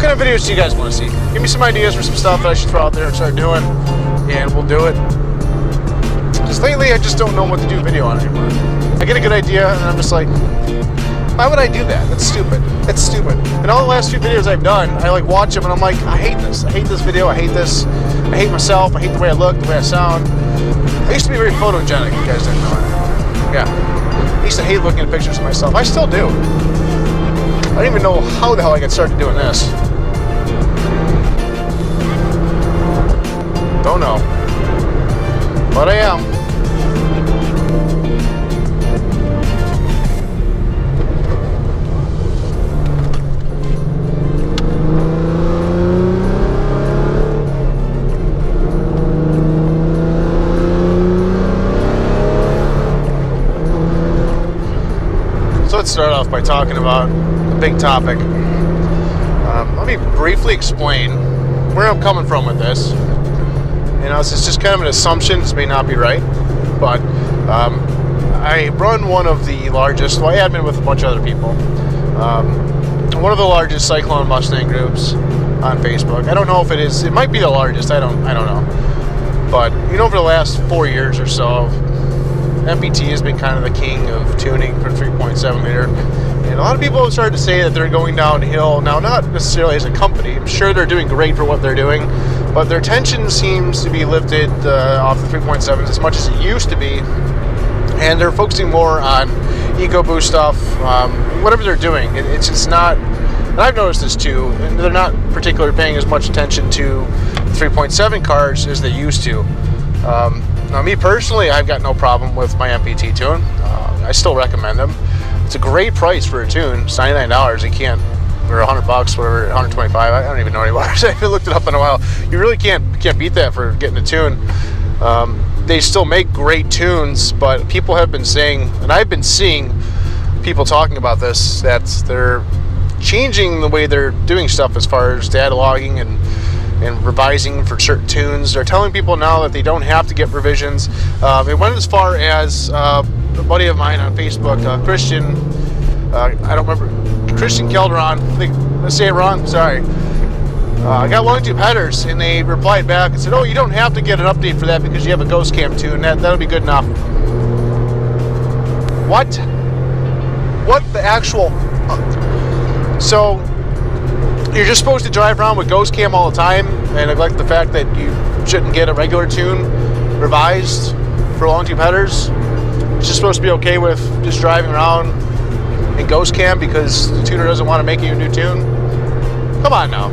kind of videos do you guys want to see? Give me some ideas for some stuff that I should throw out there and start doing, and we'll do it. Because lately I just don't know what to do video on anymore. I get a good idea and I'm just like, why would I do that? That's stupid. That's stupid. And all the last few videos I've done, I like watch them and I'm like, I hate this. I hate this video. I hate this. I hate myself. I hate the way I look, the way I sound. I used to be very photogenic. You guys didn't know it. Yeah. I used to hate looking at pictures of myself. I still do. I don't even know how the hell I got started doing this. Don't know. But I am. So let's start off by talking about a big topic. Let me briefly explain where I'm coming from with this. You know, this is just kind of an assumption. This may not be right, but I run one of the largest, well, I admin with a bunch of other people, one of the largest Cyclone Mustang groups on Facebook. I don't know if it is, it might be the largest, I don't know. But, you know, over the last 4 years or so, MPT has been kind of the king of tuning for 3.7 liter. And a lot of people have started to say that they're going downhill. Now, not necessarily as a company. I'm sure they're doing great for what they're doing, but their tension seems to be lifted off the 3.7s as much as it used to be. And they're focusing more on EcoBoost stuff, whatever they're doing. It's just not, and I've noticed this too, and they're not particularly paying as much attention to 3.7 cars as they used to. Now, me personally, I've got no problem with my MPT tune. I still recommend them. It's a great price for a tune. It's $99. You can't, or $100, whatever, 125. I don't even know anymore. I haven't looked it up in a while. You really can't beat that for getting a tune. They still make great tunes, but people have been saying, and I've been seeing people talking about this, that they're changing the way they're doing stuff as far as data logging and revising for certain tunes. They're telling people now that they don't have to get revisions. It went as far as a buddy of mine on Facebook, Christian, I don't remember, Christian Calderon, I think, let's say it wrong, sorry. I got long tube headers, and they replied back and said, oh, you don't have to get an update for that because you have a ghost cam tune. That'll be good enough. What? What the actual? So, you're just supposed to drive around with ghost cam all the time and neglect the fact that you shouldn't get a regular tune revised for long tube headers. It's just supposed to be okay with just driving around in ghost cam because the tuner doesn't want to make you a new tune. Come on now.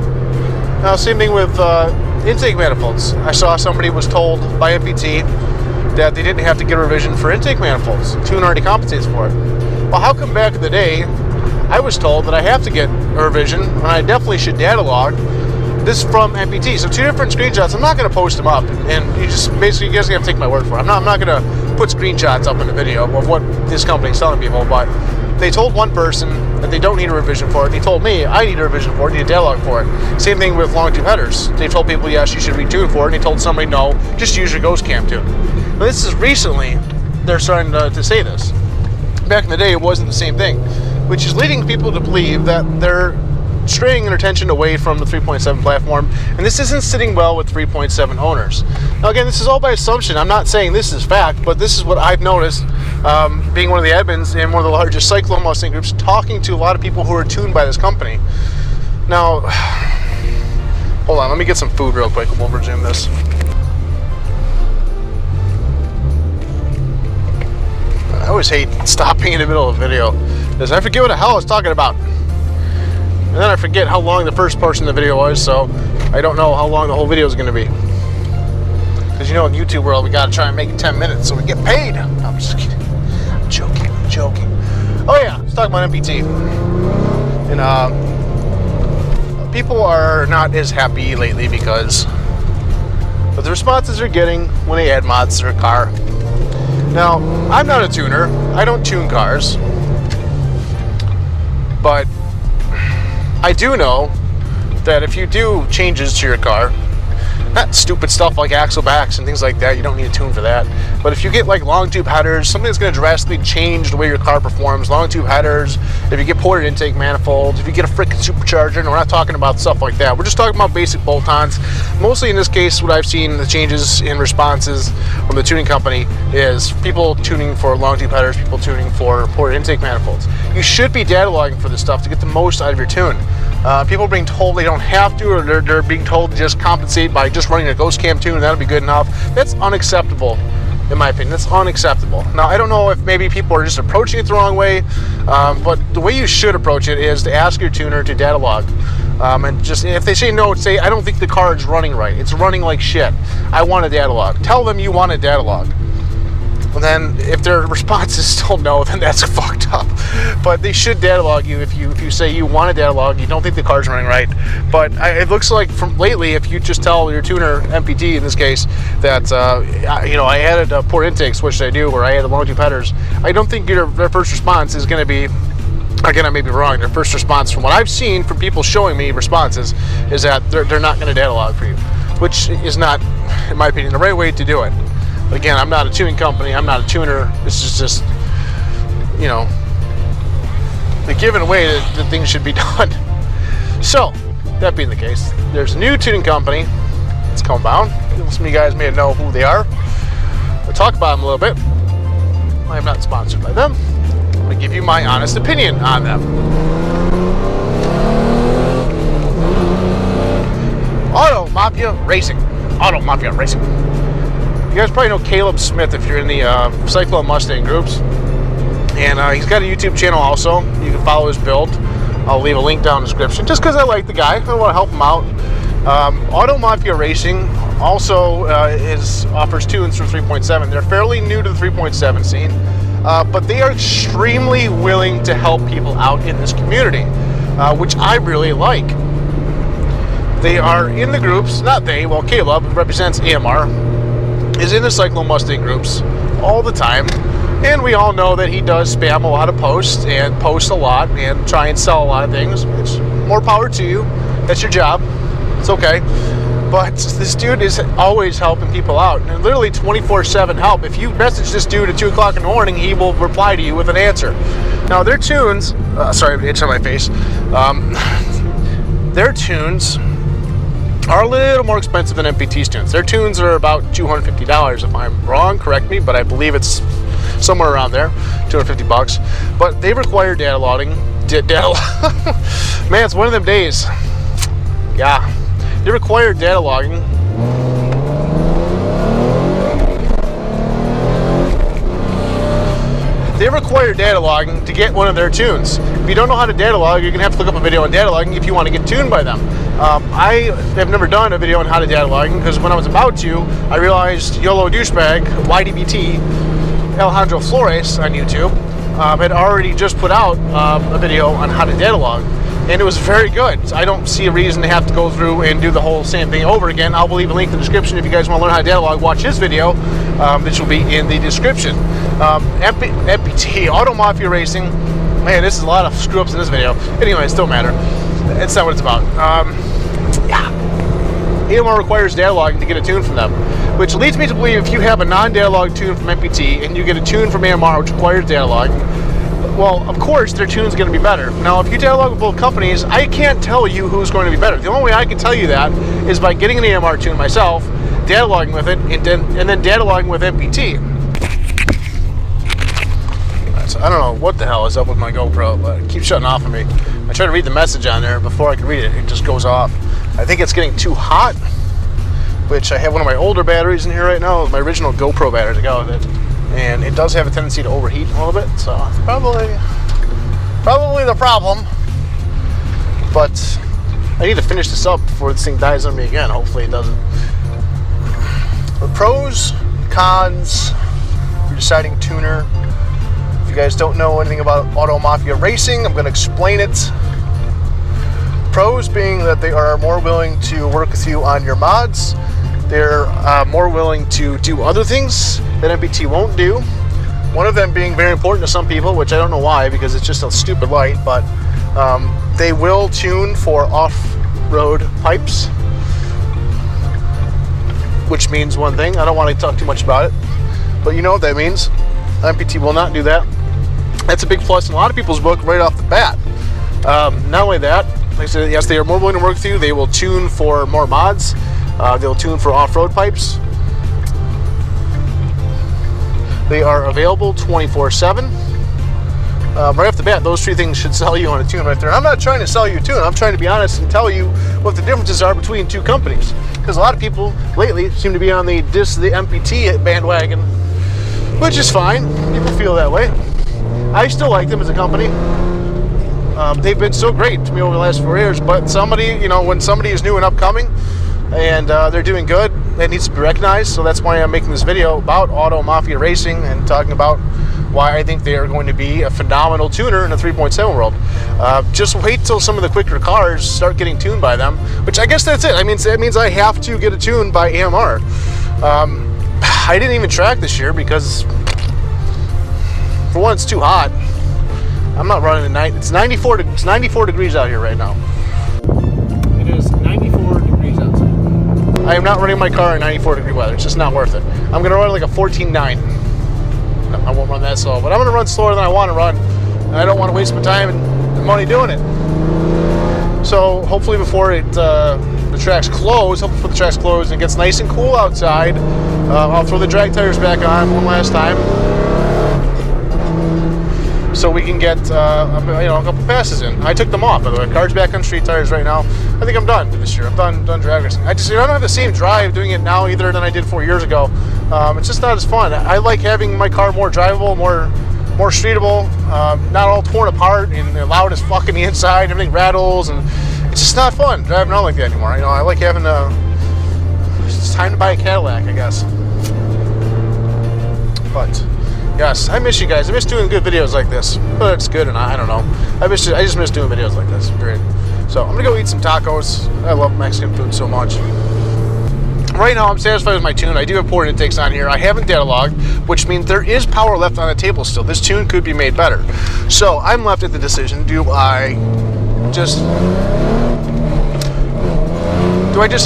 Now, same thing with intake manifolds. I saw somebody was told by MPT that they didn't have to get a revision for intake manifolds. The tune already compensates for it. Well, how come back in the day I was told that I have to get a revision and I definitely should data log? This is from MPT. So two different screenshots. I'm not going to post them up, and you just basically, you guys have to take my word for it. I'm not going to put screenshots up in the video of what this company is telling people, but they told one person that they don't need a revision for it. They told me I need a revision for it, need a data log for it. Same thing with long tube headers. They told people, yes, you should retune for it, and they told somebody, no, just use your ghost cam tune. But this is recently, they're starting to say this. Back in the day, it wasn't the same thing, which is leading people to believe that they're straying their attention away from the 3.7 platform, and this isn't sitting well with 3.7 owners. Now again, this is all by assumption. I'm not saying this is fact, but this is what I've noticed, being one of the admins in one of the largest Cyclone Mustang groups, talking to a lot of people who are tuned by this company. Now, hold on, let me get some food real quick and we'll resume this. I always hate stopping in the middle of a video because I forget what the hell I was talking about. And then I forget how long the first portion of the video was, so I don't know how long the whole video is going to be. Because you know, in YouTube world, we got to try and make it 10 minutes so we get paid. No, I'm just kidding. I'm joking. Oh yeah, let's talk about MPT. And people are not as happy lately because of the responses they're getting when they add mods to their car. Now, I'm not a tuner. I don't tune cars. But I do know that if you do changes to your car, Not stupid stuff like axle backs and things like that. You don't need a tune for that. But if you get like long tube headers, something that's going to drastically change the way your car performs, long tube headers, if you get ported intake manifolds, if you get a freaking supercharger, and we're not talking about stuff like that. We're just talking about basic bolt-ons. Mostly in this case, what I've seen, the changes in responses from the tuning company is people tuning for long tube headers, people tuning for ported intake manifolds. You should be data logging for this stuff to get the most out of your tune. People are being told they don't have to, or they're being told to just compensate by just running a ghost cam tune and that'll be good enough. That's unacceptable, in my opinion. That's unacceptable. Now, I don't know if maybe people are just approaching it the wrong way, but the way you should approach it is to ask your tuner to data log. And just, if they say no, say, I don't think the car is running right. It's running like shit. I want a data log. Tell them you want a data log. And then if their response is still no, then that's fucked up. But they should data log you if you say you want a data log, you don't think the car's running right. But it looks like from lately, if you just tell your tuner, MPT in this case, that I added a port intake switch that I do, or I added long tube headers, I don't think their first response is going to be, again, I may be wrong, their first response from what I've seen from people showing me responses is that they're not going to data log for you, which is not, in my opinion, the right way to do it. But again, I'm not a tuning company, I'm not a tuner. This is just, the given way that things should be done. So, that being the case, there's a new tuning company that's come about. Some of you guys may know who they are. We'll talk about them a little bit. I am not sponsored by them. I'm going to give you my honest opinion on them. Auto Mafia Racing. Auto Mafia Racing. You guys probably know Caleb Smith if you're in the Cyclone Mustang groups. And he's got a YouTube channel also. You can follow his build. I'll leave a link down in the description just because I like the guy. I want to help him out. Auto Mafia Racing also offers tunes from 3.7. They're fairly new to the 3.7 scene, but they are extremely willing to help people out in this community, which I really like. They are in the groups, not they, well, Caleb, who represents AMR, is in the Cyclone Mustang groups all the time, and we all know that he does spam a lot of posts and post a lot and try and sell a lot of things. It's more power to you. That's your job. It's okay. But this dude is always helping people out, and literally 24/7 help. If you message this dude at 2 o'clock in the morning, he will reply to you with an answer. Now their tunes, sorry, itch on my face. Their tunes are a little more expensive than MPT's tunes. Their tunes are about $250. If I'm wrong, correct me, but I believe it's somewhere around there, $250. But they require data logging. Man, it's one of them days. Yeah, they require data logging. They require data logging to get one of their tunes. If you don't know how to data log, you're gonna have to look up a video on data logging if you want to get tuned by them. I have never done a video on how to data logging because when I was about to, I realized YOLO douchebag, YDBT, Alejandro Flores on YouTube, had already just put out a video on how to data log, and it was very good. So I don't see a reason to have to go through and do the whole same thing over again. I'll leave a link in the description if you guys want to learn how to data log. Watch his video, which will be in the description. MPT, Auto Mafia Racing. Man, this is a lot of screw ups in this video. Anyway, it don't matter. It's not what it's about. Yeah. AMR requires data logging to get a tune from them, which leads me to believe if you have a non-data log tune from MPT and you get a tune from AMR which requires data logging, well, of course their tune's going to be better. Now, if you data log with both companies, I can't tell you who's going to be better. The only way I can tell you that is by getting an AMR tune myself, data logging with it, and then data logging with MPT. So I don't know what the hell is up with my GoPro, but it keeps shutting off on me. I try to read the message on there before I can read it. It just goes off. I think it's getting too hot, which I have one of my older batteries in here right now. It's my original GoPro battery to go with it. And it does have a tendency to overheat a little bit, so it's probably the problem. But I need to finish this up before this thing dies on me again. Hopefully it doesn't. The pros, cons, for deciding tuner. If you guys don't know anything about Auto Mafia Racing, I'm going to explain it. Pros being that they are more willing to work with you on your mods. They're more willing to do other things that MPT won't do. One of them being very important to some people, which I don't know why, because it's just a stupid light, but they will tune for off-road pipes. which means one thing. I don't want to talk too much about it, but you know what that means. MPT will not do that. That's a big plus in a lot of people's book right off the bat. Not only that, like I said, yes, they are more willing to work with you. They will tune for more mods. They'll tune for off-road pipes. They are available 24/7. Right off the bat, those three things should sell you on a tune right there. I'm not trying to sell you a tune. I'm trying to be honest and tell you what the differences are between two companies. Because a lot of people lately seem to be on the MPT bandwagon, which is fine. People feel that way. I still like them as a company. They've been so great to me over the last 4 years, but somebody, you know, when somebody is new and upcoming and they're doing good, it needs to be recognized. So that's why I'm making this video about Auto Mafia Racing and talking about why I think they are going to be a phenomenal tuner in the 3.7 world. Just wait till some of the quicker cars start getting tuned by them, which I guess that's it. I mean, that means I have to get a tune by AMR. I didn't even track this year because, for one, it's too hot. I'm not running at night. It's 94 degrees out here right now. It is 94 degrees outside. I am not running my car in 94 degree weather. It's just not worth it. I'm going to run like a 14.9. I won't run that slow, but I'm going to run slower than I want to run. And I don't want to waste my time and money doing it. So hopefully before the tracks close, and it gets nice and cool outside, I'll throw the drag tires back on one last time, so we can get a couple passes in. I took them off, by the way. Car's back on street tires right now. I think I'm done for this year. I'm done drag racing. I don't have the same drive doing it now either than I did 4 years ago. It's just not as fun. I like having my car more drivable, more streetable, not all torn apart and loud as fuck in the inside. Everything rattles, and it's just not fun driving around like that anymore. You know, I like having it's time to buy a Cadillac, I guess. But yes, I miss you guys. I miss doing good videos like this. But it's good, and I don't know. I just miss doing videos like this. Great. So I'm gonna go eat some tacos. I love Mexican food so much. Right now, I'm satisfied with my tune. I do have port intakes on here. I haven't data logged, which means there is power left on the table still. This tune could be made better. So I'm left at the decision: do I just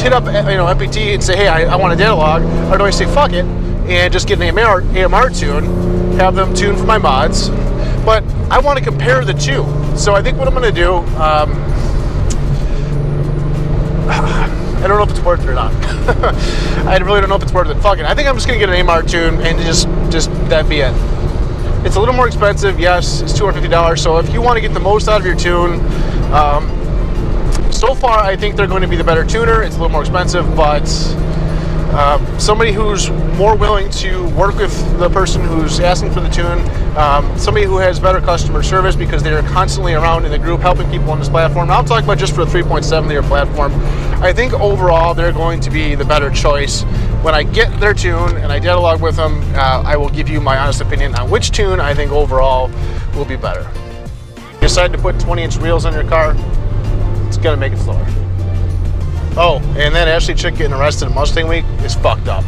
hit up MPT and say, hey, I want a data log, or do I say fuck it and just get an AMR tune, have them tune for my mods? But I want to compare the two. So I think what I'm going to do, I don't know if it's worth it or not. I really don't know if it's worth it. Fuck it. I think I'm just going to get an AMR tune and just that be it. It's a little more expensive, yes. It's $250. So if you want to get the most out of your tune, so far I think they're going to be the better tuner. It's a little more expensive, but somebody who's more willing to work with the person who's asking for the tune, somebody who has better customer service because they're constantly around in the group helping people on this platform. Now I'm talking about just for the 3.7 liter platform. I think overall they're going to be the better choice. When I get their tune and I data log with them, I will give you my honest opinion on which tune I think overall will be better. If you decide to put 20-inch wheels on your car, it's going to make it slower. Oh, and that Ashley chick getting arrested in Mustang Week is fucked up.